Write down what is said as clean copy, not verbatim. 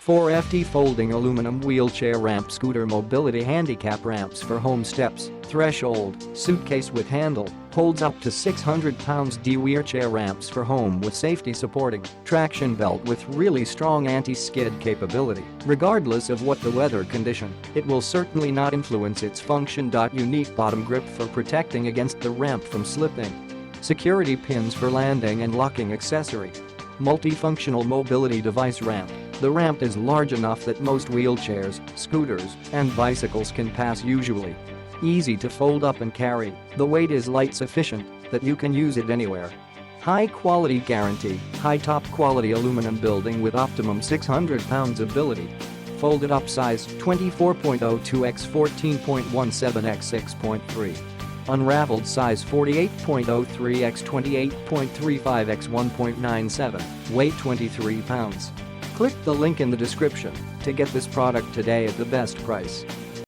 4FT folding aluminum wheelchair ramp scooter mobility handicap ramps for home steps, threshold, suitcase with handle, holds up to 600 pounds. Wheerchair ramps for home with safety supporting traction belt with really strong anti-skid capability. Regardless of what the weather condition, it will certainly not influence its function.Unique bottom grip for protecting against the ramp from slipping. Security pins for landing and locking accessory. Multifunctional mobility device ramp. The ramp is large enough that most wheelchairs, scooters, and bicycles can pass usually. Easy to fold up and carry, the weight is light sufficient that you can use it anywhere. High quality guarantee, high top quality aluminum building with optimum 600 pounds ability. Folded up size 24.02 x 14.17 x 6.3. Unraveled size 48.03 x 28.35 x 1.97, weight 23 pounds. Click the link in the description to get this product today at the best price.